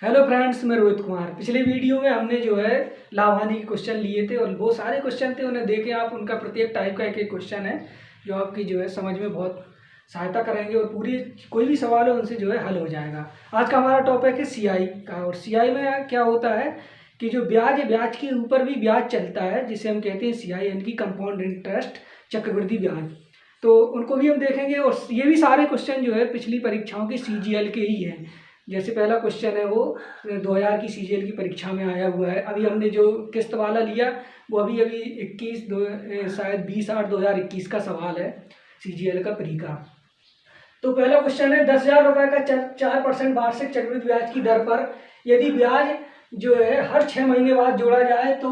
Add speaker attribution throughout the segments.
Speaker 1: Hello friends, मैं रोहित कुमार। पिछले video में हमने जो है लाभ हानि के क्वेश्चन लिए थे और बहुत सारे क्वेश्चन थे, उन्हें देखें आप। उनका प्रत्येक टाइप का एक एक क्वेश्चन है जो आपकी जो है समझ में बहुत सहायता करेंगे और पूरी कोई भी सवाल है उनसे जो है हल हो जाएगा। आज का हमारा टॉपिक है सीआई का। और सीआई में क्या होता है कि जो ब्याज है, ब्याज के ऊपर भी ब्याज चलता है, जिसे हम कहते हैं सीआई, यानी कि कंपाउंड इंटरेस्ट, चक्रवृद्धि ब्याज। तो उनको भी हम देखेंगे। और ये भी सारे क्वेश्चन जो है पिछली परीक्षाओं के सीजीएल के ही हैं। जैसे पहला क्वेश्चन है वो 2000 की सीजीएल की परीक्षा में आया हुआ है। अभी हमने जो किस्त वाला लिया वो अभी शायद 20/8/2021 का सवाल है सीजीएल का प्री का। तो पहला क्वेश्चन है 10,000 रुपये का 4% वार्षिक चक्रवृद्धि ब्याज की दर पर यदि ब्याज जो है हर 6 महीने बाद जोड़ा जाए तो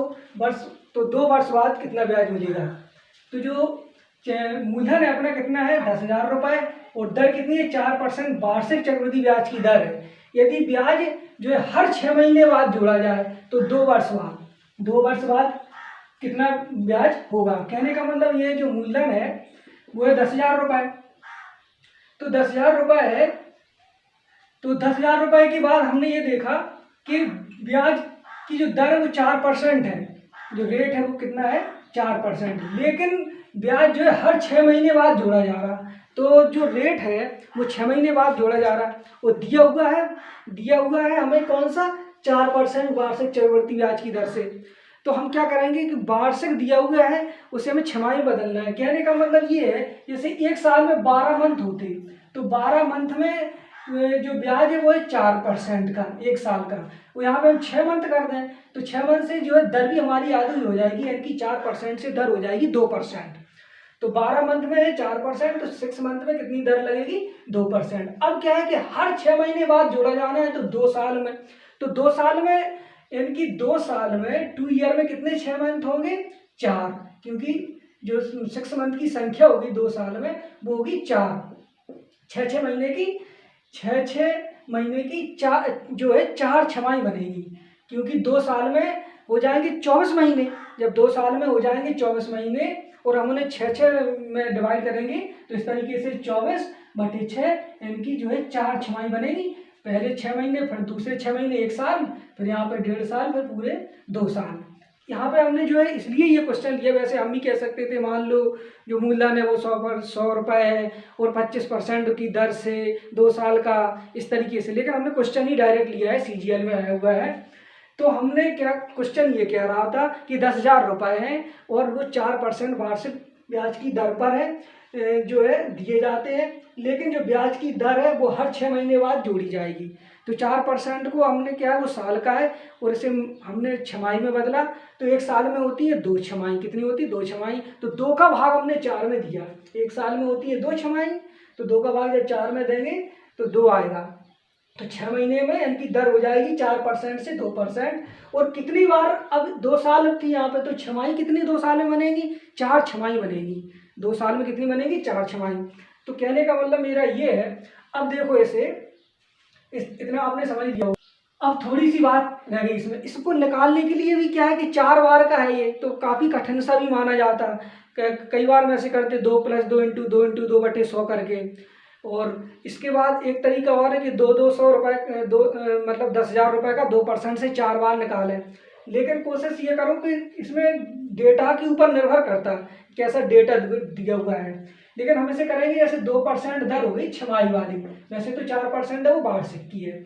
Speaker 1: 2 वर्ष बाद कितना ब्याज मिलेगा। तो जो मूलधन है अपना कितना है 10,000 रुपये और दर कितनी है 4% वार्षिक चक्रवृद्धि ब्याज की दर है। यदि ब्याज जो है हर 6 महीने बाद जोड़ा जाए तो 2 वर्ष बाद कितना ब्याज होगा। कहने का मतलब ये जो मूलधन है वो है 10,000 रुपये। तो 10,000 रुपये है, तो 10,000 रुपये के बाद हमने ये देखा कि ब्याज की जो दर है वो 4% है, जो रेट है वो कितना है 4%। लेकिन ब्याज जो है हर 6 महीने बाद जोड़ा जा रहा, तो जो रेट है वो 6 महीने बाद जोड़ा जा रहा। वो दिया हुआ है हमें कौन सा 4% वार्षिक चक्रवृद्धि ब्याज की दर से। तो हम क्या करेंगे कि वार्षिक दिया हुआ है उसे हमें छमाही बदलना है। कहने का मतलब ये है जैसे एक साल में 12 मंथ होते, तो 12 मंथ में जो ब्याज है वो है 4% का एक साल का। वो यहाँ पे हम 6 मंथ कर दें तो 6 मंथ से जो है दर भी हमारी आधी हो जाएगी, यानी कि 4% से दर हो जाएगी 2%। तो 12 मंथ में है 4%, तो 6 मंथ में कितनी दर लगेगी 2%। अब क्या है कि हर 6 महीने बाद जोड़ा जाना है, तो 2 साल में, तो 2 साल में यानी कि 2 साल में 2 ईयर में कितने 6 मंथ होंगे 4, क्योंकि जो 6 मंथ की संख्या होगी 2 साल में वो होगी 4। 6 महीने की 4 जो है 4 छमाही बनेगी, क्योंकि 2 साल में हो जाएंगे 24 महीने। जब 2 साल में हो जाएंगे 24 महीने और हम उन्हें 6 में डिवाइड करेंगे तो इस तरीके से 24/6 यानी कि जो है 4 छमाही बनेगी। पहले 6 महीने, फिर दूसरे 6 महीने 1 साल, फिर यहाँ पे 1.5 साल, फिर पूरे 2 साल। यहाँ पे हमने जो है इसलिए ये क्वेश्चन लिया। वैसे हम भी कह सकते थे मान लो जो मूलधन है वो 100 रुपये है और 25% की दर से 2 साल का, इस तरीके से, लेकिन हमने क्वेश्चन ही डायरेक्ट लिया है, सीजीएल में आया हुआ है। तो हमने क्या क्वेश्चन ये कह रहा था कि 10,000 रुपये हैं और वो 4% वार्षिक ब्याज की दर पर है जो है दिए जाते हैं, लेकिन जो ब्याज की दर है वो हर 6 महीने बाद जोड़ी जाएगी। तो 4% को हमने क्या है वो साल का है और इसे हमने छमाही में बदला, तो एक साल में होती है 2 छमाही। कितनी होती है 2 छमाही, तो 2 का भाग हमने 4 में दिया। एक साल में होती है 2 छमाही, तो 2 का भाग जब 4 में देंगे तो 2 आएगा। तो 6 महीने में यानी कि दर हो जाएगी 4% से 2%। और कितनी बार, अब 2 साल थी यहाँ पे, तो छमाही कितनी 2 साल में बनेगी 4 छमाही बनेगी। 2 साल में कितनी बनेगी 4 छमाही। तो कहने का मतलब मेरा ये है। अब देखो ऐसे इतना आपने समझ लिया। अब थोड़ी सी बात रह गई इसमें, इसको निकालने के लिए भी क्या है कि 4 बार का है ये, तो काफ़ी कठिन सा भी माना जाता है। कई बार में ऐसे करते 2 + 2 × 2 × 2/100 करके। और इसके बाद एक तरीका और है कि 200 रुपये मतलब 10,000 रुपये का 2% से 4 बार निकालें। लेकिन कोशिश ये करो कि इसमें डेटा के ऊपर निर्भर करता है कैसा डेटा दिया हुआ है। लेकिन हम इसे करेंगे जैसे 2% दर हो गई छमाही वाली, वैसे तो 4% है वो वार्षिक की है।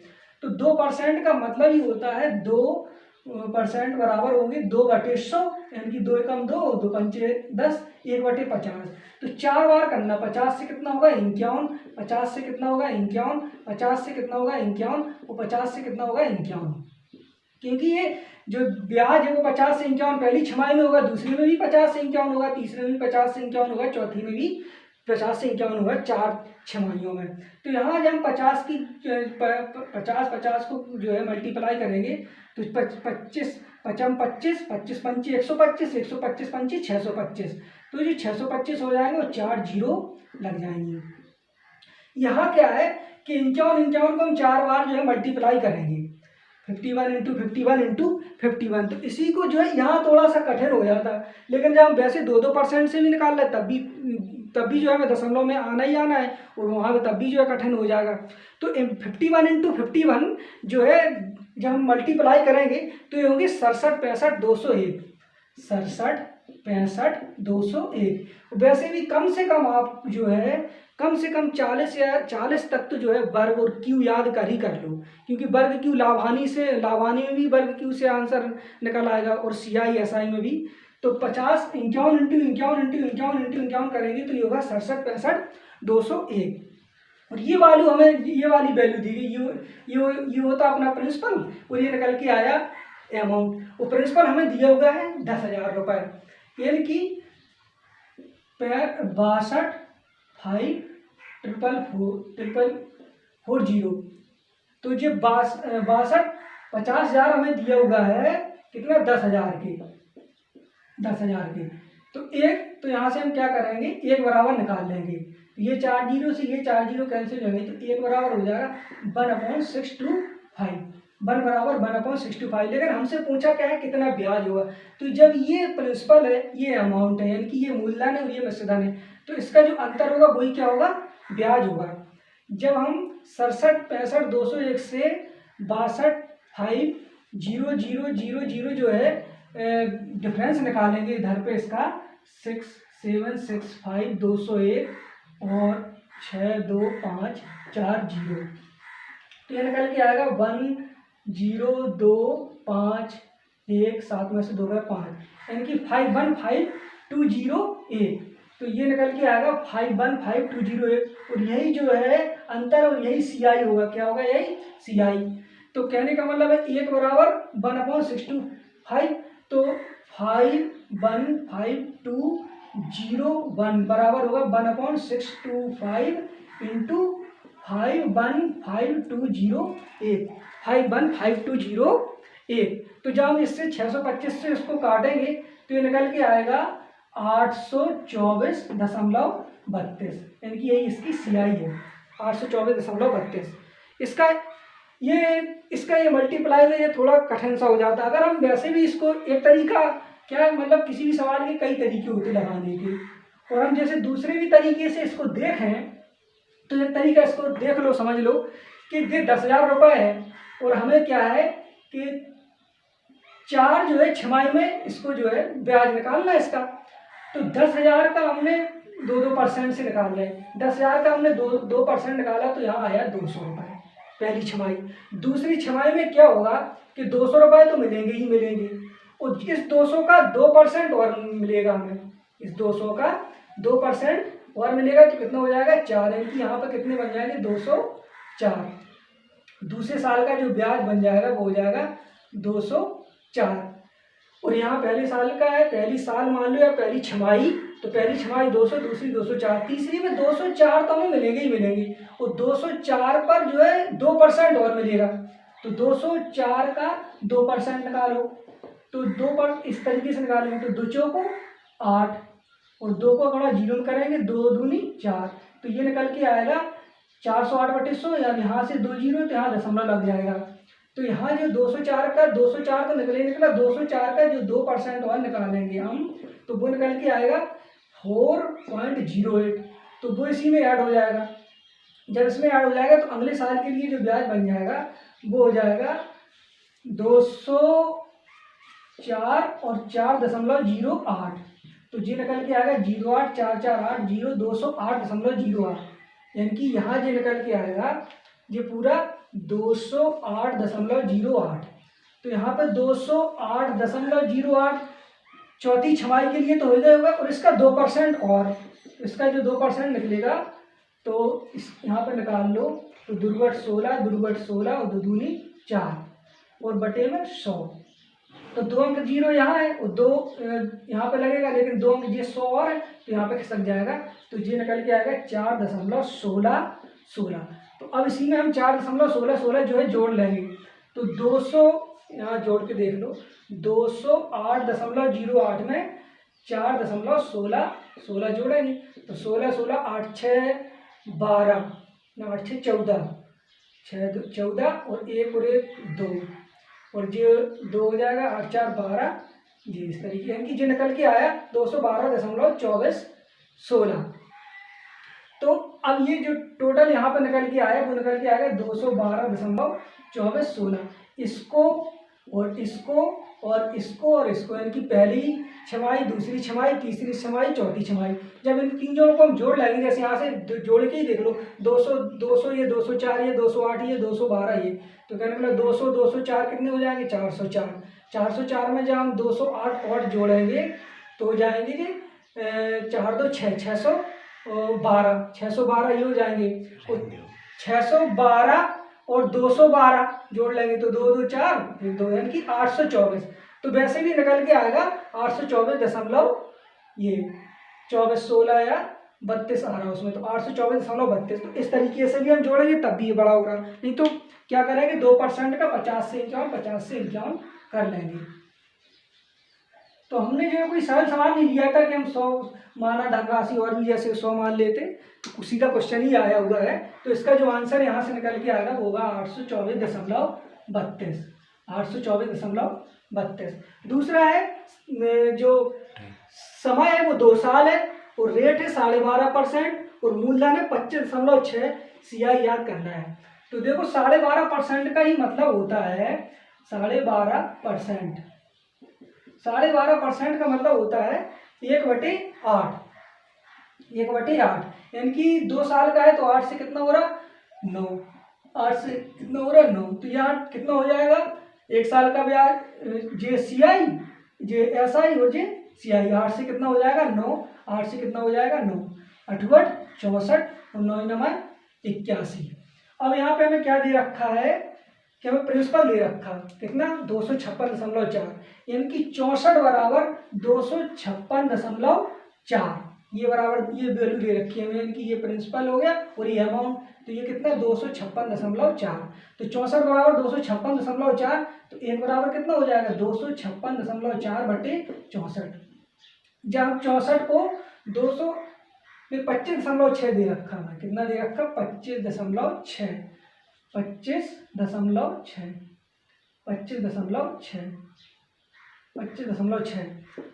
Speaker 1: तो 2% का मतलब ही होता है 2% बराबर होंगे 2/100, यानी कि 2 एकम 2, 2 पंचे 10, 1/50। तो 4 बार करना। 50 से कितना होगा 51, 50 से कितना होगा 51, 50 से कितना होगा 51 और 50 से कितना होगा 51। क्योंकि ये जो ब्याज है वो 50 से 51 पहली छमाही में होगा, दूसरी में भी 50 से 51 होगा, तीसरे में भी 50 से 51 होगा, चौथी में भी 50 से 51 होगा, 4 छमाहियों में। तो यहाँ जब हम 50 को जो है मल्टीप्लाई करेंगे तो 25 पचम 25, 25 पंचे 125, 125 पंचे 625। तो जो 625 हो जाएंगे वो 4 जीरो लग जाएंगे। यहाँ क्या है कि 51 को हम 4 बार जो है मल्टीप्लाई करेंगे, 51 × 51 × 51। तो इसी को जो है यहाँ थोड़ा सा कठिन हो जाता है, लेकिन जब हम वैसे 2% से भी निकाल लें तब भी तब भी जो है हमें दशमलव में आना ही आना है, और वहाँ पे तब भी जो है कठिन हो जाएगा। तो 51 इंटू 51 जो है जब हम मल्टीप्लाई करेंगे तो ये होंगे 67 65 201, 67 65 201। वैसे भी कम से कम आप जो है कम से कम 40 या 40 तक तो जो है वर्ग और क्यू याद कर ही कर लो, क्योंकि वर्ग क्यू लाभानी में भी वर्ग क्यू से आंसर निकल आएगा, और CI SI में भी। तो 50 51 इंटू 51 इंटू 51 इंटू 51 करेंगे तो ये होगा 67 65 201। और ये वाली वैल्यू दी गई, ये होता अपना प्रिंसिपल, और ये निकल के आया अमाउंट। और प्रिंसिपल हमें दिया हुआ है 10,000 रुपये, यानी कि 62,544,440। तो ये 50,000 हमें दिया हुआ है कितना, 10,000 के। तो यहाँ से हम क्या करेंगे, एक बराबर निकाल लेंगे। ये 4 जीरो से ये 4 जीरो कैंसिल होंगे, तो एक बराबर हो जाएगा 1/625, 1 बराबर 1/625। लेकिन हमसे पूछा क्या है, कितना ब्याज होगा। तो जब ये प्रिंसिपल है, ये अमाउंट है, यानी कि ये मूलधन है और ये मिश्रधन है, तो इसका जो अंतर होगा वही क्या होगा, ब्याज होगा। जब हम 67 65 201 से 62,500,000 जो है डिफरेंस निकालेंगे इधर पे इसका 6765,201 और 62,540, तो ये निकल के आएगा 1,025,1 7 में से 2 गए 5, यानी कि 51,5,208। तो ये निकल के आएगा 51,5,208, और यही जो है अंतर, और यही CI होगा। क्या होगा, यही CI। तो कहने का मतलब है 1 बराबर 1/625, तो 51,5,201 बराबर होगा 1/625 इंटू 51,5,208, 51,5,208। तो जब हम इससे 625 से इसको काटेंगे तो ये निकल के आएगा 824.32, यानी कि यही इसकी CI है, 824.32। इसका ये मल्टीप्लाई में ये थोड़ा कठिन सा हो जाता है। अगर हम वैसे भी इसको एक तरीका क्या, मतलब किसी भी सवाल के कई तरीके होते लगाने के, और हम जैसे दूसरे भी तरीके से इसको देखें, तो ये तरीका इसको देख लो, समझ लो कि ये 10,000 रुपये है, और हमें क्या है कि 4 जो है छमाही में इसको जो है ब्याज निकालना है इसका। तो 10,000 का हमने 2% से निकाल रहे हैं, 10,000 का हमने 2% निकाला, तो यहाँ आया 200 रुपये पहली छमाही। दूसरी छमाही में क्या होगा कि 200 रुपये तो मिलेंगे ही मिलेंगे, और इस 200 का 2% और मिलेगा हमें, इस 200 का 2% और मिलेगा, तो कितना हो जाएगा 4, यानी कि यहाँ पर कितने बन जाएंगे 204। दूसरे साल का जो ब्याज बन जाएगा वो हो जाएगा 204, और यहाँ पहले साल का है, पहली साल मान लो या पहली छमाही, तो पहली छमाही 200, दूसरी 204, तीसरी में 204 तो हमें मिलेंगे ही मिलेंगे, और 204 पर जो है 2% और मिलेगा, तो 204 का 2% निकालो, तो 2 इस तरीके से निकालेंगे, तो 2 चौको 8, और 2 को थोड़ा जीरो करेंगे, 2 दूनी 4, तो ये निकल के आएगा 408/100, यानी यहाँ से 2 जीरो, तो यहाँ दशमलव लग जाएगा। तो यहाँ जो 204 तो निकला, 204 का जो 2% और निकालेंगे हम, तो वो निकल के आएगा 4.08, तो वो इसी में ऐड हो जाएगा। जब इसमें ऐड हो जाएगा तो अगले साल के लिए जो ब्याज बन जाएगा वो हो जाएगा 204 और 4.08, तो ये निकल के आएगा 08448 यानी कि यहाँ जो निकल के आएगा ये पूरा 208.08। तो यहाँ पर 208.08 चौथी छमाही के लिए तो हो जाएगा, और इसका 2% और, इसका जो 2% निकलेगा तो इस यहाँ पर निकाल लो, तो दुर्गट 16 और 2 दूनी 4 और बटे में 100, तो 2 अंक 0 यहाँ है और 2 यहाँ पे लगेगा, लेकिन 2 अंक ये 100 और है तो यहाँ पे खिसक जाएगा, तो ये निकल के आएगा 4.1616। तो अब इसी में हम 4.1616 जो है जोड़ लेंगे, तो 200 यहाँ जोड़ के देख लो, 208.08 में 4.1616 जोड़ेंगे, तो 16 16 8 6 12 8 6 14 14 और 1 और 1 2 और जो 2 हो जाएगा 8 4 12, जी इस तरीके यानी कि जो निकल के आया 212.2416। अब ये जो टोटल यहाँ पे निकल के आया वो निकल के आएगा 212.2416। इसको और इसको और इसको और इसको, यानी कि पहली छमाही, दूसरी छमाही, तीसरी छमाही, चौथी छमाही, जब इन तीनों को हम जोड़ लाएंगे, जैसे यहाँ से जोड़ के ही देख लो, 200 ये 204 ये 208 ये 212 ये, तो कहने मतलब 204 कितने हो जाएंगे 404। 404 में जब हम 208 और जोड़ेंगे तो हो जाएंगे कि 4 2 6 612 ये हो जाएंगे। 612 और 212 जोड़ लेंगे तो 2 2 4 1 2, यानी कि 824। तो वैसे भी निकल के आएगा 824 ये 24 16 या 32 आ रहा है उसमें, तो 824.32। तो इस तरीके से भी हम जोड़ेंगे तब भी ये बड़ा होगा, नहीं तो क्या करेंगे 2% का 50 से 51 कर लेंगे। तो हमने जो है कोई सरल सवाल नहीं लिया था कि हम 100 माना धनराशि और भी जैसे 100 मान लेते, तो उसी का क्वेश्चन ही आया हुआ है। तो इसका जो आंसर यहाँ से निकल के आएगा वो होगा 824.32। 824.32। दूसरा है जो समय है वो 2 साल है और रेट है 12.5% और मूलधन है 25.6। CI याद करना है। तो देखो 12.5% का ही मतलब होता है 12.5%। 12.5% का मतलब होता है 1/8। 1/8 यानी कि 2 साल का है तो 8 से कितना हो रहा 9, 8 से कितना हो रहा 9, तो यहाँ कितना हो जाएगा 1 साल का ब्याज जे CI जे SI और जे CI। 8 से कितना हो जाएगा 9, 8 से कितना हो जाएगा 9, 8 64 और 9 9 81। अब यहाँ पे हमें क्या दे रखा है कि हमें प्रिंसिपल दे रखा कितना 256.4, यानी कि 64 बराबर 256.4, ये बराबर ये वैल्यू दे रखी है हमें, यानी कि ये प्रिंसिपल हो गया और ये अमाउंट, तो ये कितना 256.4। तो 64 बराबर 256.4, तो एक बराबर कितना हो जाएगा 256.4/64। जब 64 को 200 में 25.6 दे रखा है, कितना दे रखा 25.6, 25.6।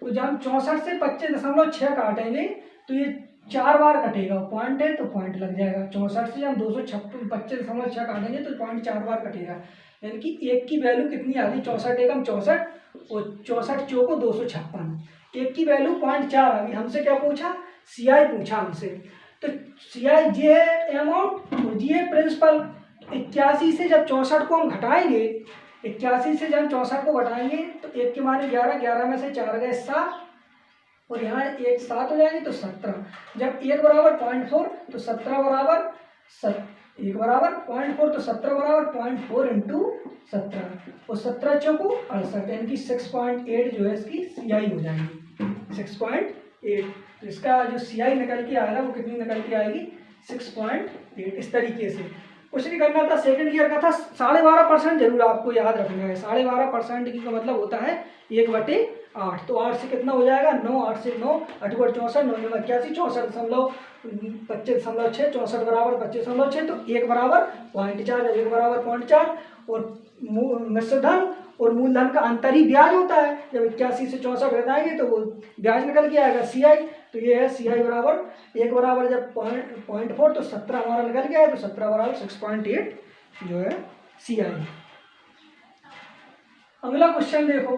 Speaker 1: तो जब हम 64 से 25.6 काटेंगे तो ये 4 बार कटेगा, पॉइंट है तो पॉइंट लग जाएगा। 64 से जब हम 25.6 काटेंगे तो पॉइंट 4 बार कटेगा, यानी कि एक की वैल्यू कितनी आ गई 64 एकम 64 और 64 चौको 256, एक की वैल्यू 0.4 आ गई। हमसे क्या पूछा CI पूछा हमसे, तो CI ये है अमाउंट और ये है प्रिंसिपल। 81 से जब 64 को हम घटाएंगे, 81 से जब 64 को घटाएंगे तो 1 के माने 11, 11 में से 4 गए 7 और यहाँ 1 7 हो जाएंगे तो 17। जब 1 बराबर 0.4 तो 17 बराबर 1 बराबर 0.4 तो 17 बराबर 0.4 इंटू 17 और 17 चौको 68, यानी कि 6.8 जो है इसकी CI हो जाएगी 6.8। तो इसका जो CI निकल के आएगा वो कितनी निकल के आएगी 6.8। इस तरीके से कुछ नहीं करना था, सेकंड ईयर का था। 12.5% जरूर आपको याद रखना है। 12.5% की का मतलब होता है 1/8। तो 8 से कितना हो जाएगा 9, 8 से 9 8 64 9 9 81 64.25/6 64 बराबर 25.6, तो 1 बराबर 0.4 1 बराबर 0.4 और मिश्रधन और मूलधन का अंतर ही ब्याज होता है। जब 81 से 64 घटाएंगे तो वो ब्याज निकल के आएगा CI। तो ये है CI बराबर 1 बराबर जब 0.4 तो 17 हमारा निकल गया है, तो 17 बराबर 6.8 जो है CI। अगला क्वेश्चन देखो,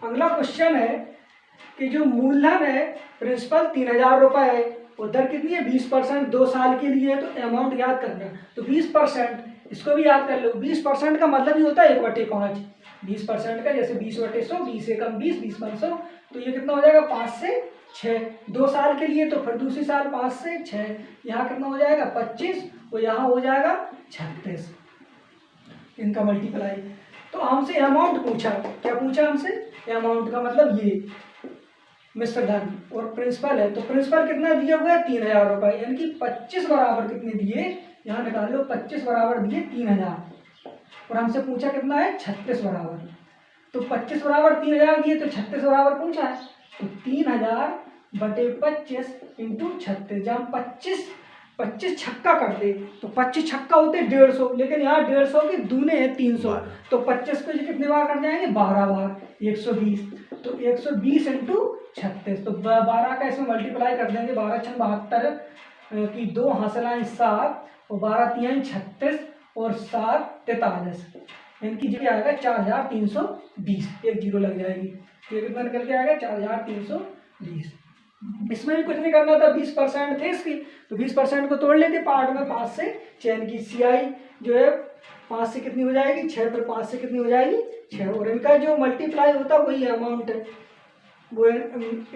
Speaker 1: अगला क्वेश्चन है कि जो मूलधन है प्रिंसिपल 3000 रुपये है और दर कितनी है 20%, 2 साल के लिए है, तो अमाउंट याद करना है। तो 20% इसको भी याद कर लो। 20% का मतलब ही होता है 1/5। 20% का जैसे 20/100, 20 एकम 20, 20/100, तो ये कितना हो जाएगा 5 से 6। 2 साल के लिए तो फिर दूसरी साल 5 से 6, यहाँ कितना हो जाएगा 25 और यहाँ हो जाएगा 36, इनका मल्टीप्लाई। तो हमसे अमाउंट पूछा, क्या पूछा हमसे, अमाउंट का मतलब ये मिश्रधन और प्रिंसिपल है। तो प्रिंसिपल कितना दिया हुआ है 3000 रुपये, यानी कि 25 बराबर कितने दिए, यहाँ निकाल लो 25 बराबर दिए 3000 और हमसे पूछा कितना है 36 बराबर। तो 25 बराबर 3000 दिए तो 36 बराबर पूछा है, तो 3000/25 इंटू 36। जब 25 छक्का कर दे तो 25 छक्का होते 150, लेकिन यहाँ 150 के दूने हैं 300, तो 25 को कितने बार कर जाएंगे 12 बार 120, तो 120 इंटू 36। तो 12 का इसमें मल्टीप्लाई कर देंगे, 12 6 72 कि 2 हासिलाएँ 7 और 12 तिहाई 36 और 7 43, इनकी जो आएगा 4320, एक जीरो लग जाएगी। ये कितना निकल के आएगा 4320। इसमें भी कुछ नहीं करना था, 20% थे इसकी, तो 20% को तोड़ लेते पार्ट में 5 से। चैन की सियाई जो है 5 से कितनी हो जाएगी 6, फिर 5 से कितनी हो जाएगी 6, और इनका जो मल्टीप्लाई होता है वही अमाउंट है, वो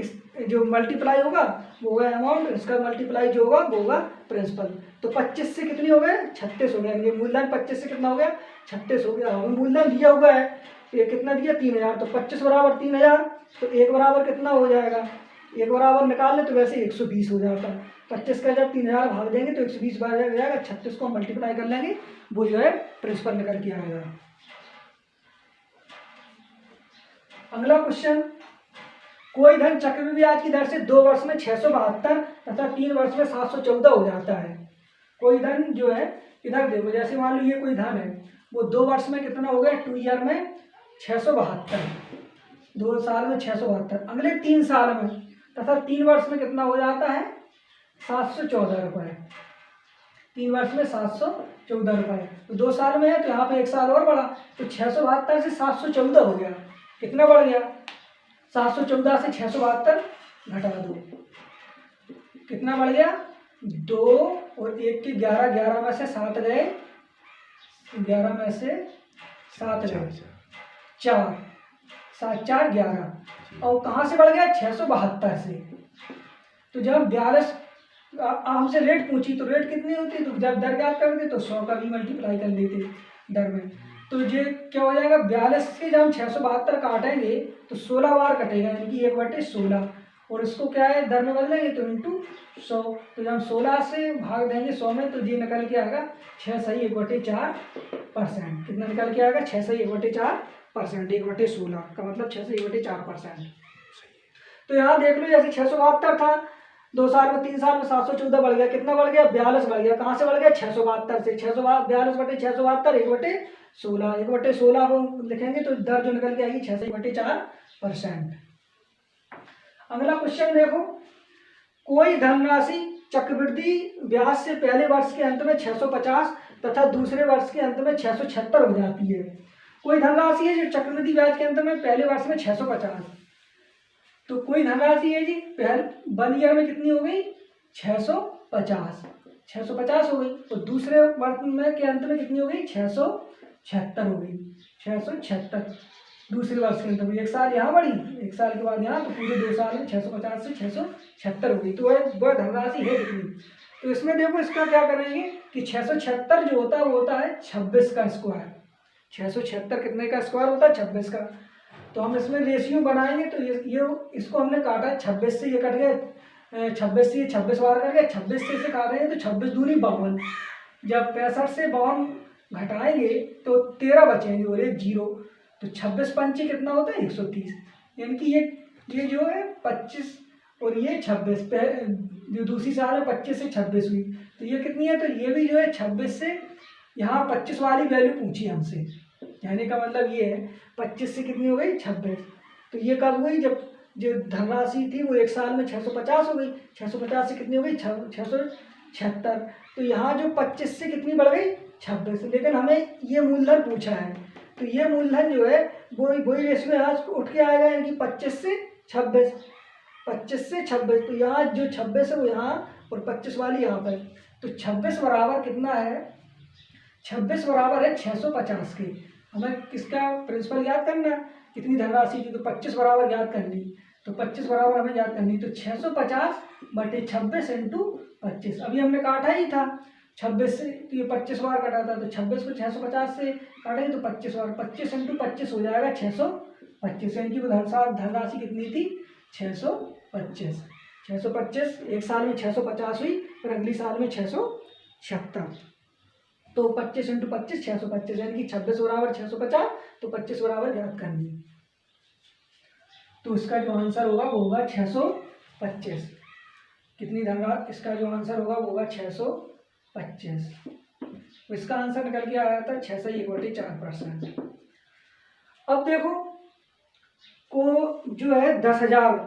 Speaker 1: इस जो मल्टीप्लाई होगा वो है अमाउंट, इसका मल्टीप्लाई जो होगा वो होगा प्रिंसिपल। तो 25 से कितनी हो गए 36 हो गया, ये मूलधन 25 से कितना हो गया 36 हो गया। मूलधन दिया हुआ है ये कितना दिया 3000, तो 25 बराबर 3000, तो 1 बराबर कितना हो जाएगा, 1 बराबर निकाल ले तो वैसे 120 हो जाता है। 25 का जब 3000 भाग देंगे तो 120 बार जाएगा, 36 को मल्टीप्लाई कर लेंगे, वो जो है प्रिंसिपल निकल के आएगा। अगला क्वेश्चन, कोई धन चक्रवृद्धि ब्याज की दर से 2 वर्ष में 672 तथा 3 वर्ष में 714 हो जाता है। कोई धन जो है इधर देखो, जैसे मान लो ये कोई धन है, वो 2 वर्ष में कितना हो गया 2 ईयर में 672, 2 साल में 672, अगले 3 साल में तथा 3 वर्ष में कितना हो जाता है 714 रुपये, 3 वर्ष में 714 रुपये। तो 2 साल में है तो यहाँ पे 1 साल और बढ़ा, तो 672 से 714 हो गया, कितना बढ़ गया 714 से 672 घटा दो, कितना बढ़ गया 2 और 1 के 11, 11 में से 7 गए, 11 में से 7 गए 4, 7 4 11, और कहाँ से बढ़ गया 672 से। तो जब 42 हमसे रेट पूछी तो रेट कितनी होती, तो जब दर ज्ञात करते तो 100 का भी मल्टीप्लाई कर लेते दर में, तो ये क्या हो जाएगा 42 से जब हम 672 काटेंगे तो 16 बार कटेगा, यानी कि 1/16, और इसको क्या है दर में बदलेंगे तो इंटू 100, तो जब हम 16 से भाग देंगे 100 में तो ये निकल के आएगा 6 सही 1/4%। कितना निकल के आएगा 6 सही 1/4%, 1/16 का मतलब 6 सही 1/4%। तो यहाँ देख लो जैसे 672 था 2 साल में, 3 साल में 714 बढ़ गया, कितना बढ़ गया 42 बढ़ गया, कहाँ से बढ़ गया 672 से, 42/672 1/16, 1/16 को लिखेंगे तो दर जो निकल के आएगी 6 से 1/4%। अगला क्वेश्चन देखो, कोई धनराशि चक्रवृद्धि ब्याज से पहले वर्ष के अंत में 650 तथा दूसरे वर्ष के अंत में 676 हो जाती है। कोई धनराशि है जो चक्रवृद्धि ब्याज के अंत में पहले वर्ष में 650, तो कोई धनराशि है जी पहले 1 ईयर में कितनी हो गई 650 हो गई, तो दूसरे वर्ष में के अंत में कितनी हो गई 676 हो गई, 676 दूसरे वर्ष के अंत में, 1 साल यहाँ बढ़ी 1 साल के बाद यहाँ, तो पूरे 2 साल में 650 से 676 हो गई, तो वह धनराशि है कितनी। तो इसमें देखो इसका क्या करेंगे कि 676 जो होता है वो होता है 26 का स्क्वायर, 676 कितने का स्क्वायर होता है 26 का, तो हम इसमें रेशियो बनाएंगे तो ये इसको हमने काटा 26 से, ये कट गया 26 से, 26 बार कट गया, 26 से इसे काटेंगे तो 26 दूनी 52, जब 65 से 52 घटाएंगे तो 13 बचेंगे और 1 जीरो, तो 26 पंचे कितना होता है 130, यानी कि ये जो है 25 और ये 26 जो दूसरी साल है 25 से 26 हुई, तो ये कितनी है, तो ये भी जो है 26 से यहाँ 25 वाली वैल्यू पूछी हमसे, कहने का मतलब ये है 25 से कितनी हो गई 26, तो ये कब हुई जब जो धनराशि थी वो 1 साल में 650 हो गई, 650 से कितनी हो गई 676, तो यहाँ जो 25 से कितनी बढ़ गई 26, लेकिन हमें ये मूलधन पूछा है, तो ये मूलधन जो है वही रेशियो यहाँ उठ के आएगा, यानी कि 25 से 26, 25 से 26, तो यहाँ जो 26 है वो यहाँ और 25 वाली यहाँ पर, तो 26 बराबर कितना है 26 बराबर है 650 के। हमें किसका प्रिंसिपल याद करना है, कितनी धनराशि थी, तो 25 बराबर याद करनी, तो 25 बराबर हमें याद करनी, तो 650 बटे 26 इंटू 25, अभी हमने काटा ही था 26 से, तो ये 25 बार कटा था, तो 26 को 650 से काटेंगे तो 25 बार, 25 इंटू 25 हो जाएगा 625, यानी कि वो धनराशि कितनी थी 625, 625 1 साल में 650 हुई, फिर अगली साल में 676, तो 25 इंटू 25 625, यानी कि 26 बराबर 650, तो 25 बराबर याद करनी, तो इसका जो आंसर होगा वो होगा 625, कितनी धनराशि, इसका जो आंसर होगा वो होगा 625, तो इसका आंसर निकल के आया था 6 से 1/4%। अब देखो को जो है 10,000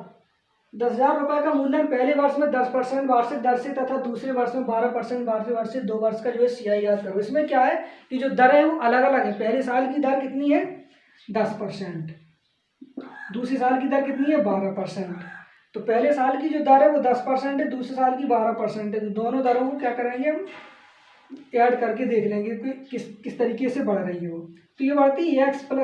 Speaker 1: 10,000 रुपये का मूल्यन पहले वर्ष में 10% वार्षिक दर से तथा दूसरे वर्ष में 12% वार्षिक वर्ष से 2 वर्ष का जो है CI याद करो। इसमें क्या है कि जो दर है वो अलग अलग है। पहले साल की दर कितनी है 10%, दूसरे साल की दर कितनी है 12%। तो पहले साल की जो दर है वो 10% है, दूसरे साल की 12% है। तो दोनों दरों को क्या करेंगे हम ऐड करके देख लेंगे कि किस तरीके से बढ़ रही है वो। तो ये बढ़ती है x + y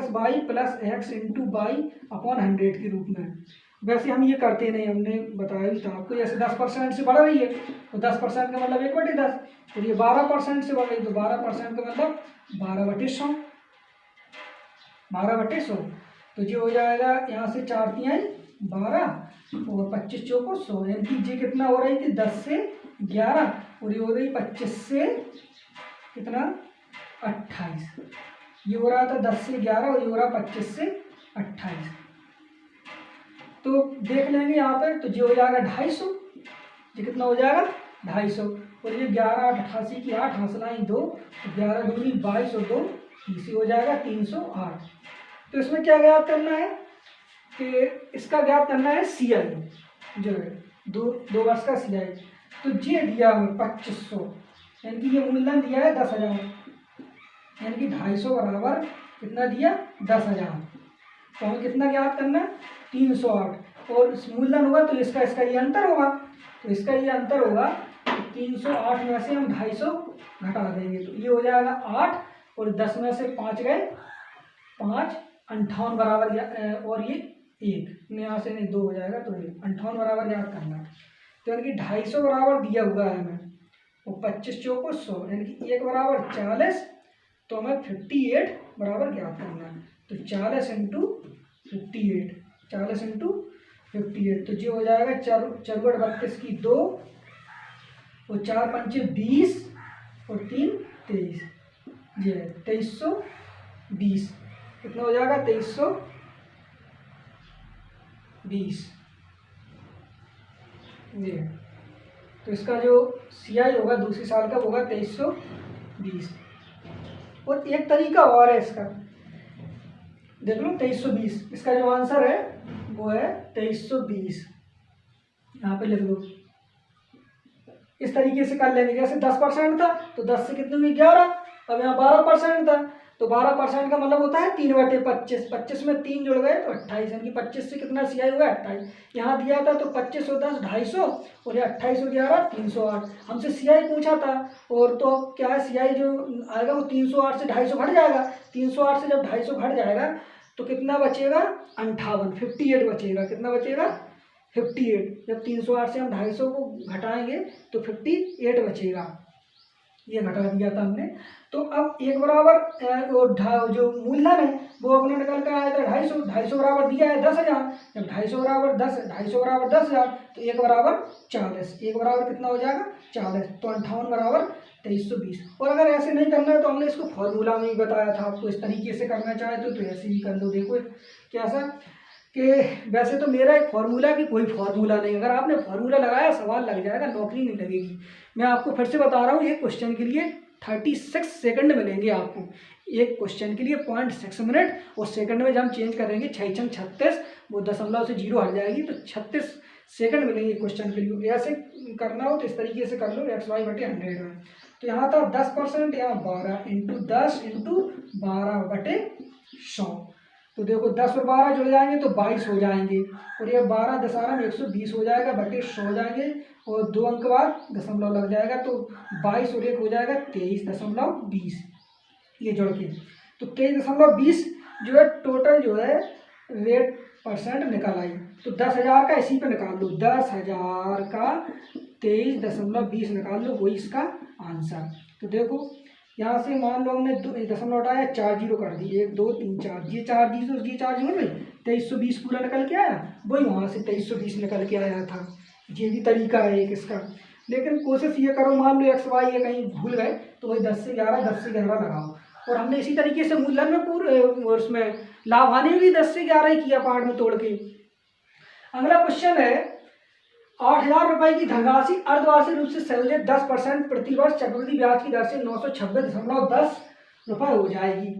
Speaker 1: + x × y/100 के रूप में। वैसे हम ये करते नहीं, हमने बताया भी था आपको। जैसे 10% से बढ़ रही है तो 10% का मतलब 1/10, और ये 12% से बढ़ रही है तो 12% का मतलब 12/100, 12/100। तो ये हो जाएगा यहाँ से 4 × 12 और 25 × 100, यानी कि ये कितना हो रही थी 10 से 11, और ये हो रही 25 से कितना 28। ये हो रहा था 10 से 11 और ये हो रहा 25 से 28। तो देख लेंगे यहाँ पे, तो ये हो जाएगा 250। ये कितना हो जाएगा 250, और ये 11 8 88 की 8 हंसलाई 2, 11 दूनी 22 और 2 30 हो जाएगा 308। तो इसमें क्या ज्ञात करना है कि इसका ज्ञात करना है CI जो है दो वर्ष का CI। तो ये दिया हमें 2500, यानी कि ये मूल्यन दिया है 10,000, यानी कि 250 बराबर कितना दिया 10,000। तो हमें कितना ज्ञात करना है 308, और मूल्यन होगा तो इसका ये अंतर होगा। तो इसका ये अंतर होगा तो 308 में से हम 250 घटा देंगे तो ये हो जाएगा 8, और 10 में से 5 गए 5, 58 बराबर, और ये 1 यहाँ से नहीं 2 हो जाएगा, तो ये 58 बराबर याद करना है। तो यानी कि 250 बराबर दिया हुआ है हमें, और 25 × 100 यानी कि 1 बराबर 40, तो हमें 58 बराबर ज्ञात करना है। तो 40 × 58, 40 × 58, तो ये हो जाएगा 4 32 की 2, और 4 पंचे 20 और 3 23, ये 2320। कितना हो जाएगा 2320। ये तो इसका जो CI होगा दूसरे साल का होगा 2320। और एक तरीका और है इसका, देख लो 2320, इसका जो आंसर है वो है 2320। यहाँ पे लिख लो, इस तरीके से कर लेंगे। जैसे 10% था तो 10 से कितनी हुई 11, अब यहाँ 12% था तो 12% का मतलब होता है 3/25, 25 में 3 जुड़ गए तो 28, यानी कि 25 से कितना CI हुआ 28। यहाँ दिया था तो 25 और 10 250, और ये 28 और 11 308। हमसे CI पूछा था, और तो क्या है CI जो आएगा वो 308 से 250 घट जाएगा। 308 से जब 250 घट जाएगा तो कितना बचेगा 58 बचेगा। कितना बचेगा 58। जब 308 से हम 250 को घटाएंगे तो 58 बचेगा। ये घटा दिया था हमने। तो अब 1 बराबर और जो मूलधन है वो अपने निकल कर आया था 250, 250 बराबर दिया है 10,000। जब 250 बराबर 10,000 तो 1 बराबर 40, 1 बराबर कितना हो जाएगा 40, तो 58 बराबर 2320। और अगर ऐसे नहीं करना है तो हमने इसको फॉर्मूला में ही बताया था आपको, इस तरीके से करना चाहे तो ऐसे भी कर लो। देखो कैसा कि वैसे तो मेरा एक फार्मूला की कोई फार्मूला नहीं, अगर आपने फार्मूला लगाया सवाल लग जाएगा, नौकरी नहीं लगेगी। मैं आपको फिर से बता रहा हूँ, एक क्वेश्चन के लिए 36 सेकंड मिलेंगे आपको, एक क्वेश्चन के लिए 0.6 मिनट, और सेकंड में जब हम चेंज करेंगे 6 × 36 वो दशमलव से 0 हट जाएगी, तो 36 सेकंड मिलेंगे क्वेश्चन के लिए। ऐसे करना हो तो इस तरीके से कर लो XY/100 में। तो यहाँ था 10%, यहाँ 12 × 10 × 12/100। तो देखो 10 और 12 जुड़ जाएंगे तो 22 हो जाएंगे, और ये 12 10 में 120 हो जाएगा, बटे 100 हो जाएंगे, और 2 अंक बाद दशमलव लग जाएगा, तो 22 और 1 हो जाएगा 23.20। ये जोड़ के तो 23.20 जो है टोटल जो है रेट % निकल आई। तो 10,000 का इसी पे निकाल लो, 10,000 का 23.20 निकाल लो, वही इसका आंसर। तो देखो यहाँ से मान लो हमने दशमलव हटाया, 4 0 कर दी, 1 2 3 4, ये 4 0 ये 4 0 नहीं, 2320 पूरा निकल के आया, वही वहाँ से 2320 निकल के आया था। ये भी तरीका है एक इसका, लेकिन कोशिश ये करो, मान लो XY ये कहीं भूल गए तो वही 10 से 11 लगाओ। और हमने इसी तरीके से मूलधन में पूरे उसमें लाभ हानि भी 10 से 11 ही किया पार्ट में तोड़ के। अगला क्वेश्चन है 8,000 रुपये की धनराशि अर्धवार्षिक रूप से संयोजित 10% प्रतिवर्ष चक्रवृद्धि ब्याज की दर से 926.10 रुपये हो जाएगी।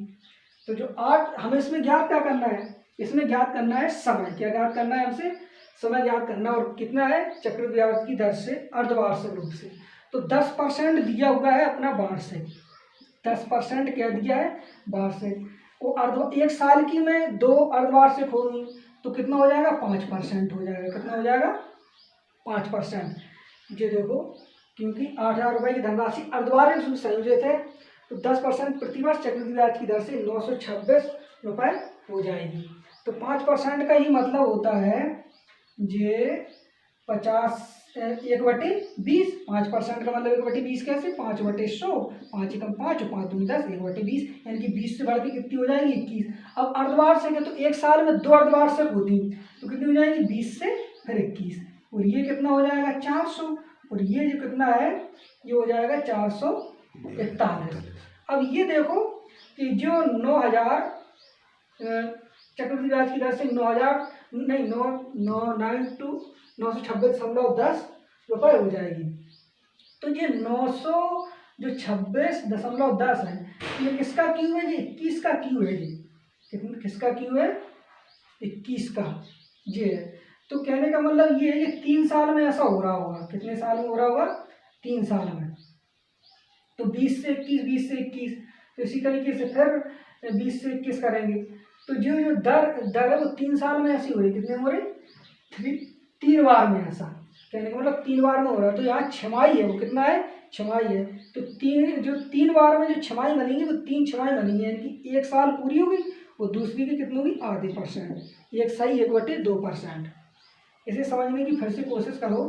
Speaker 1: तो जो 8 हमें इसमें ज्ञात क्या करना है, इसमें ज्ञात करना है समय। क्या ज्ञात करना है हमसे समय ज्ञात करना और कितना है चक्रवृद्धि ब्याज की दर से अर्धवार्षिक रूप से। तो 10% दिया हुआ है अपना वार्षिक, 10% क्या दिया है वार्षिक, वो एक साल की में 2 अर्धवार्षिक होगी तो कितना हो जाएगा 5% हो जाएगा, कितना हो जाएगा 5%। ये देखो क्योंकि 8,000 रुपये की धनराशि अर्धवार्षिक रूप से संयोजित है तो 10% प्रतिवर्ष चक्रवृद्धि ब्याज की दर से 926 रुपये हो जाएगी। तो 5% का ही मतलब होता है ये 50 1/20, 5% का मतलब 1/20 कैसे 5/100, 5 एकम 5 और 5 दूनी 10, 1/20 यानी कि 20 से बढ़ के कितनी हो जाएगी 21। अब अर्धवार्षिक है तो एक साल में 2 अर्धवार्षिक होती तो कितनी हो जाएगी 20 से फिर 21 और ये कितना हो जाएगा 400 और ये जो कितना है ये हो जाएगा 441। अब ये देखो कि जो 9,000 चक्रवृद्धि ब्याज की दर से 9,000 नहीं 926.10 रुपये हो जाएगी। तो ये 926.10 है ये किसका क्यू है, ये 21 का क्यू है, ये किसका क्यू है 21 का ये है। तो कहने का मतलब ये है कि 3 साल में ऐसा हो रहा होगा, कितने साल में हो रहा होगा 3 साल में। तो 20 से 21, 20 से 21, तो इसी तरीके से फिर 20 से 21 करेंगे तो जो दर है वो 3 साल में ऐसी हो रही, कितने हो रही 3 बार में ऐसा, कहने का मतलब 3 बार में हो रहा है। तो यहाँ छमाही है वो कितना है छमाही है तो 3 बार में जो छमाही बनेगी वो 3 छमाही बनेगी यानी कि 1 साल पूरी होगी और दूसरी की कितनी होगी आधे %, एक सही 1/2%। इसे समझने की फिर से कोशिश करो।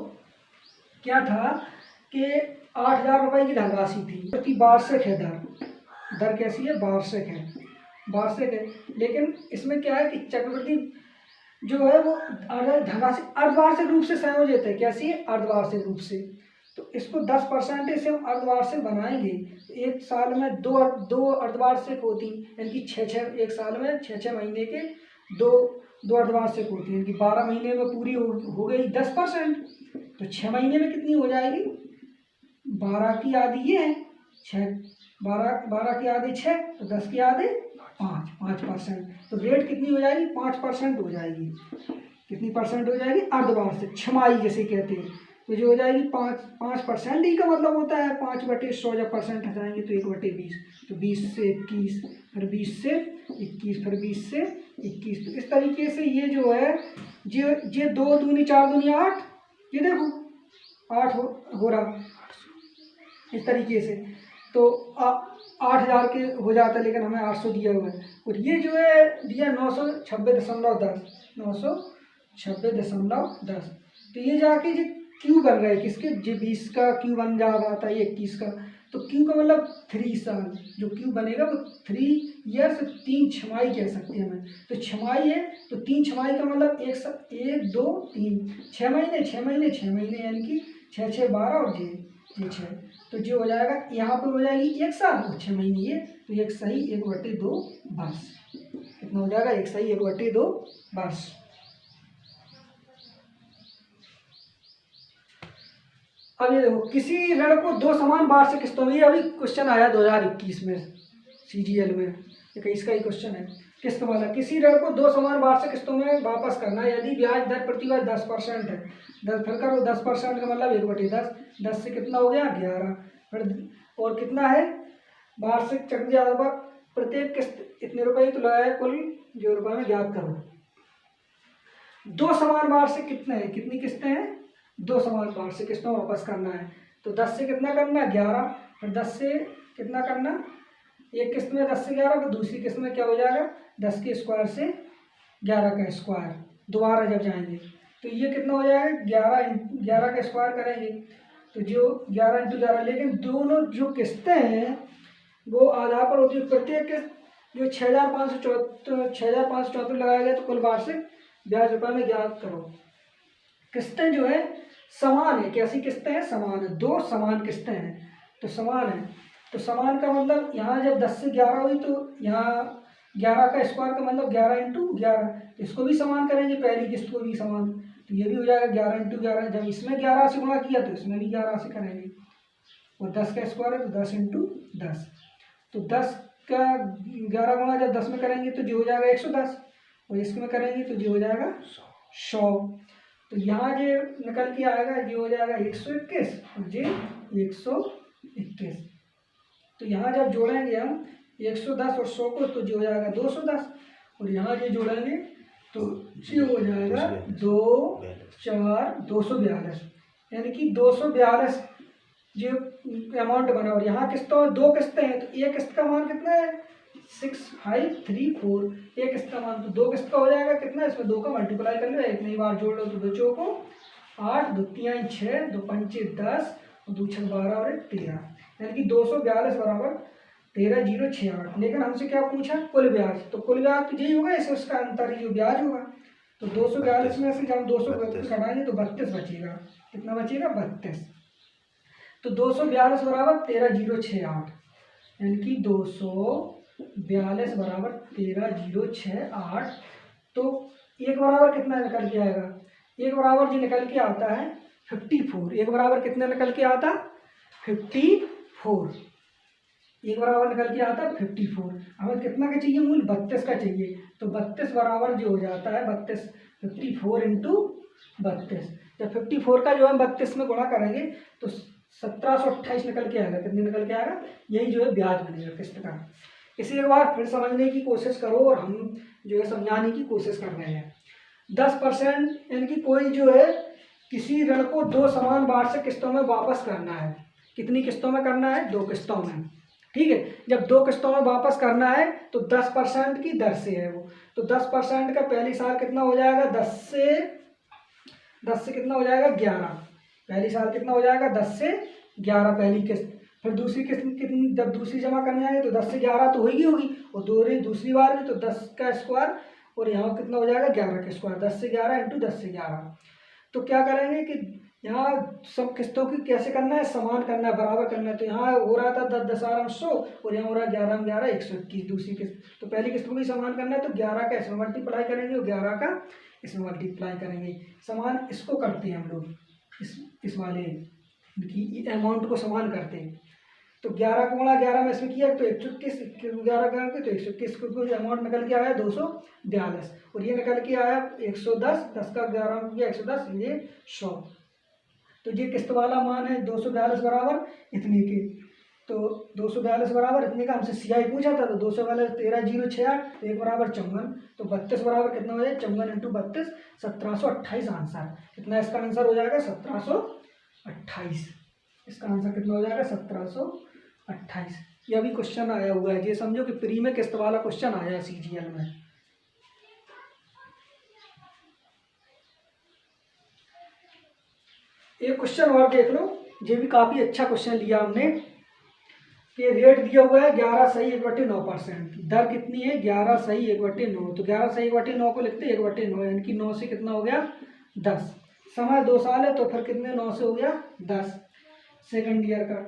Speaker 1: क्या था कि 8,000 रुपये की धनराशि थी क्योंकि वार्षिक है दर कैसी है वार्षिक है, लेकिन इसमें क्या है कि चक्रवृद्धि जो है वो धनराशि अर्धवार्षिक रूप से संयोजित है, कैसी है अर्धवार्षिक रूप से। तो इसको 10% से हम अर्धवार्षिक बनाएंगे तो एक साल में दो अर्धवार्षिक होती यानी कि 6 एक साल में 6 महीने के दो अर्धवार्षिक होती है यानी कि 12 महीने में पूरी हो गई 10%। तो 6 महीने में कितनी हो जाएगी 12 की आधी ये है 6, 12 की आधी 6 तो 10 की आधी 5%। तो रेट कितनी हो जाएगी 5% हो जाएगी, कितनी परसेंट हो जाएगी अर्धवार्षिक छमाही जैसे कहते हैं। तो जो हो जाएगी 5% ही का मतलब होता है 5/100 जब परसेंट हटाएंगे तो 1/20। तो 20 से 21 फिर 20 से 21 फिर 20 से 21। तो इस तरीके से ये जो है ये 2 दूनी 4 दूनी 8, ये देखो 8 हो रहा इस तरीके से। तो 8,000 के हो जाता है लेकिन हमें 800 दिया हुआ है और ये जो है दिया 926.10। तो ये जाके जो क्यू बन रहा है किसके जो 20 का क्यू बन जा रहा था ये 21 का। तो क्यू का मतलब 3 साल, जो क्यू बनेगा वो 3 ईयर्स 3 छमाही कह सकते हैं हमें। तो छमाही है तो 3 छमाही का मतलब 1 2 3 6 महीने 6 महीने 6 महीने यानी कि 6 6 12 और ये 6। तो जो हो जाएगा यहाँ पर हो जाएगी 1 साल और 6 महीने ये तो 1 सही 1/2 वर्ष, कितना हो जाएगा 1 सही 1/2 वर्ष। अब ये देखो किसी ऋण को 2 समान वार्षिक किस्तों में, ये अभी क्वेश्चन आया 2021 में CGL में, 21 का ही क्वेश्चन है किस्त वाला। किसी ऋण को 2 समान वार्षिक किस्तों में वापस करना है यदि ब्याज दर प्रतिवर्ष 10% है। 10 फिर करो 10% का मतलब 1/10, 10 से कितना हो गया 11 फिर और कितना है वार्षिक चक्रवृद्धि ब्याज पर प्रत्येक किस्त इतने रुपये तो लगाया कुल जो रुपये में ज्ञात करो। 2 समान वार्षिक कितने हैं, कितनी किस्तें हैं 2 समान वार्षिक किस्तों वापस करना है। तो 10 से कितना करना 11 फिर 10 से कितना करना एक किस्त में 10 से 11 फिर दूसरी किस्त में क्या हो जाएगा 10 के स्क्वायर से 11 का स्क्वायर दोबारा जब जाएंगे तो ये कितना हो जाएगा 11 का स्क्वायर करेंगे तो जो 11 × 11। लेकिन दोनों जो किस्तें हैं वो आधार पर होती है, प्रत्येक किस्त जो 6,574 लगाया गया तो कुल वार्षिक ब्याज रुपये में ज्ञात करो। किस्तें जो है समान है, कैसी किस्तें हैं समान है, 2 समान किस्तें हैं तो समान है। तो समान का मतलब यहाँ जब 10 से 11 हुई तो यहाँ 11 का स्क्वायर का मतलब 11 × 11, तो इसको भी समान करेंगे पहली किस्त को भी समान तो ये भी हो जाएगा 11 × 11। जब इसमें 11 से गुणा किया तो इसमें भी 11 से करेंगे और 10 का स्क्वायर है तो 10 × 10। तो 10 का 11 गुणा जब 10 में करेंगे तो जो हो जाएगा 110 और इसमें करेंगे तो जो हो जाएगा 100। तो यहाँ जो निकल के आएगा ये हो जाएगा 121 और ये 121। तो यहाँ जब जोड़ेंगे हम 110 और 100 को तो जो हो जाएगा 210 और यहाँ ये जोड़ेंगे तो ये हो जाएगा 2 4 242, यानी कि 242 जो अमाउंट बना। और यहाँ किस्तों दो किस्तें हैं तो एक किस्त का मान कितना है 6534, एक किस्त का मान, तो दो किस्त का हो जाएगा कितना, इसमें 2 का मल्टीप्लाई कर लो, एक नई बार जोड़ लो तो 2 चौको 8, 2 3 6, 2 5 10 और 2 6 12 और 1 13, यानी कि 242 बराबर 13068। लेकिन हमसे क्या पूछा कुल ब्याज, तो कुल ब्याज तो यही होगा, इसे उसका अंतर जो ब्याज होगा। तो 242 में से जब हम 232 घटाएंगे तो 32 बचेगा, कितना बचेगा 32। तो 242 बराबर 13068, यानी कि 242 बराबर 13068। तो एक बराबर कितना निकल के आएगा, एक बराबर जो निकल के आता है 54, एक बराबर कितना निकल के आता 54, एक बराबर निकल के आता है 54। हमें कितना का चाहिए मूल 32 का चाहिए, तो 32 बराबर जो हो जाता है 32, 54 इंटू 32। जब 54 का जो हम 32 में गुणा करेंगे तो 1728 निकल के आएगा, कितने निकल के आएगा, यही जो है ब्याज बनेगा किस्त का। इसे एक बार फिर समझने की कोशिश करो और हम जो है समझाने की कोशिश कर रहे हैं। 10% यानी कि कोई जो है किसी ऋण को 2 समान वार्षिक किस्तों में वापस करना है। कितनी किस्तों में करना है, 2 किस्तों में, ठीक है। जब 2 किस्तों में वापस करना है तो 10% की दर से है वो, तो 10% का पहली साल कितना हो जाएगा 10 से कितना हो जाएगा 11, पहली साल कितना हो जाएगा 10 से 11 पहली किस्त। फिर दूसरी किस्त कितनी, जब दूसरी जमा करने आएंगे तो 10 से 11 तो होगी और दूसरी बार भी तो 10 का स्क्वायर और यहाँ कितना हो जाएगा 11 का स्क्वायर, 10 से 11 इंटू 10 से 11। तो क्या करेंगे कि यहाँ सब किस्तों की कैसे करना है, समान करना है, बराबर करना है। तो यहाँ हो रहा था 10 10 100 और यहाँ हो रहा है 11 11 121 दूसरी किस्त। तो पहली किस्त को भी समान करना है तो 11 का इसमें मल्टीप्लाई करेंगे और 11 का इसमें मल्टीप्लाई करेंगे। समान इसको करते हैं हम लोग, इस वाले की अमाउंट को समान करते हैं। तो 11 को गुणा 11 में इसमें किया तो 121, 11 करेंगे तो 121 को अमाउंट निकल के आया 242 और ये निकल के आया 110, 10 का 11 में किया 110, ये 100। तो ये किस्त वाला मान है 242 बराबर इतने के। तो 242 बराबर इतने का हमसे सीआई पूछा था, तो 242 13068, एक बराबर 54, तो 32 बराबर कितना हो जाए 54 इंटू 32 1728 आंसर। कितना इसका आंसर हो जाएगा 1728, इसका आंसर कितना हो जाएगा 1728। ये अभी क्वेश्चन आया हुआ है, ये समझो कि प्री में किस्त वाला क्वेश्चन आया सीजीएल में। एक क्वेश्चन और देख लो, ये भी काफी अच्छा क्वेश्चन लिया हमने कि रेट दिया हुआ है 11 सही 1/9%, दर कितनी है 11 सही 1/9, तो 11 सही 1/9 को लिखते 1/9, यानी कि 9 से कितना हो गया 10, समय 2 साल है तो फिर कितने 9 से हो गया 10 सेकंड ईयर का।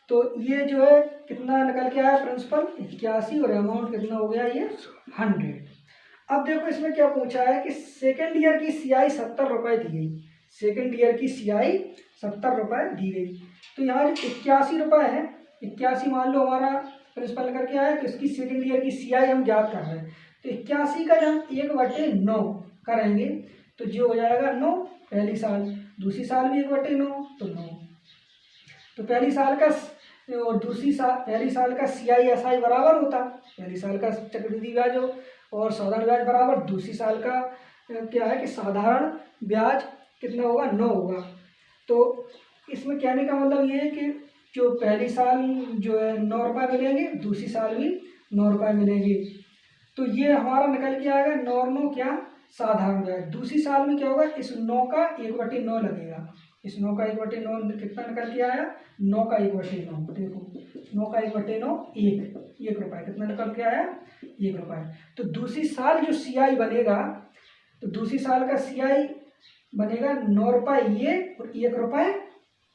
Speaker 1: तो ये जो है कितना निकल के आया प्रिंसिपल 81 और अमाउंट कितना हो गया ये 100। अब देखो इसमें क्या पूछा है कि सेकंड ईयर की सीआई 70 रुपये दी गई, सेकंड ईयर की सीआई 70 रुपये दी गई। तो यहाँ जो 81 रुपये है, 81 मान लो हमारा प्रिंसिपल करके आया, तो इसकी सेकंड ईयर की सीआई हम ज्ञात कर रहे हैं। तो 81 का जब 1/9 करेंगे तो जो हो जाएगा 9 पहली साल, दूसरी साल भी 1/9 तो 9। तो पहली साल का और दूसरी साल, पहली साल का सीआई एसआई बराबर होता, पहली साल का चक्रवृद्धि ब्याज हो और साधारण ब्याज बराबर दूसरी साल का क्या है कि साधारण ब्याज कितना होगा 9 होगा। तो इसमें कहने का मतलब ये है कि जो पहली साल जो है 9 रुपये मिलेंगे, दूसरी साल भी 9 रुपये मिलेंगे। तो ये हमारा निकल के आएगा 9 क्या साधारण ब्याज। दूसरी साल में क्या होगा, इस 9 का 1/9 लगेगा, इस 9 का 1/9 कितना निकल के आया 9 का 1/9, देखो 9 का 1/9 1 रुपये, कितना निकल के आया 1 रुपये। तो दूसरी साल जो सीआई बनेगा, तो दूसरी साल का सीआई बनेगा 9 रुपये ये और 1 रुपये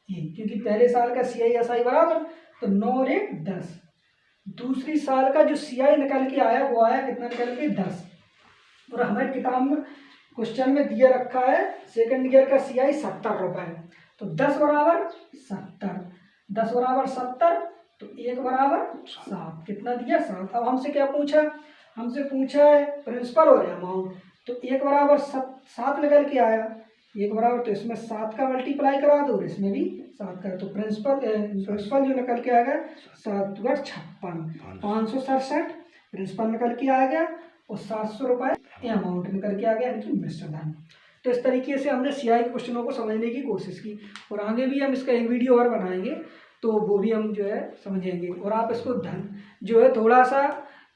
Speaker 1: ये, क्योंकि पहले साल का सीआई एसआई बराबर, तो 9 और 1 10। दूसरी साल का जो सीआई निकल के आया वो आया कितना निकल के 10, और हमारे किताब में क्वेश्चन में दिया रखा है सेकंड ईयर का सीआई 70 रुपये, तो 10 बराबर 70, 10 बराबर 70, तो 1 बराबर 7, कितना दिया 7। अब हमसे क्या पूछा, हमसे पूछा है प्रिंसिपल और अमाउंट, तो 1 बराबर 7 निकल के आया, 1 बराबर, तो इसमें 7 का मल्टीप्लाई करा दो और इसमें भी 7 का, तो प्रिंसिपल जो निकल के आ गया 7 × 56, 567 प्रिंसिपल निकल के आ गया और 700 रुपये अमाउंट निकल के आ गया, यानी कि मिश्र धन। तो इस तरीके से हमने सीआई के क्वेश्चनों को समझने की कोशिश की और आगे भी हम इसका एक वीडियो और बनाएंगे तो वो भी हम जो है समझेंगे। और आप इसको जो है थोड़ा सा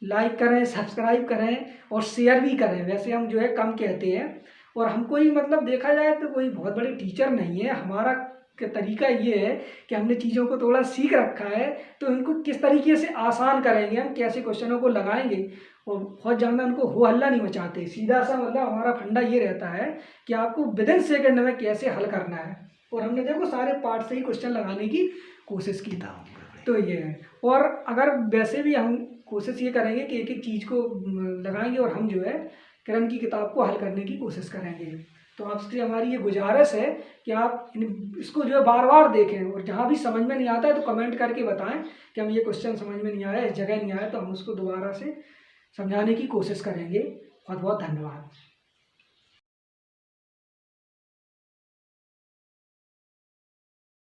Speaker 1: लाइक करें, सब्सक्राइब करें और शेयर भी करें। वैसे हम जो है कम कहते हैं और हम कोई मतलब देखा जाए तो कोई बहुत बड़े टीचर नहीं है। हमारा का तरीका ये है कि हमने चीज़ों को थोड़ा सीख रखा है, तो इनको किस तरीके से आसान करेंगे, हम कैसे क्वेश्चनों को लगाएंगे और बहुत ज़्यादा उनको हो हल्ला नहीं मचाते। सीधा सा मतलब हमारा फंडा ये रहता है कि आपको विदिन सेकंड में कैसे हल करना है। और हमने देखो सारे पार्ट से ही क्वेश्चन लगाने की कोशिश की था, तो ये है। और अगर वैसे भी हम कोशिश ये करेंगे कि एक एक चीज़ को लगाएंगे और हम जो है किरण की किताब को हल करने की कोशिश करेंगे। तो आपसे हमारी ये गुजारिश है कि आप इसको जो है बार बार देखें और जहाँ भी समझ में नहीं आता है तो कमेंट करके बताएं कि हम ये क्वेश्चन समझ में नहीं आया, इस जगह नहीं आया, तो हम उसको दोबारा से समझाने की कोशिश करेंगे। बहुत बहुत धन्यवाद।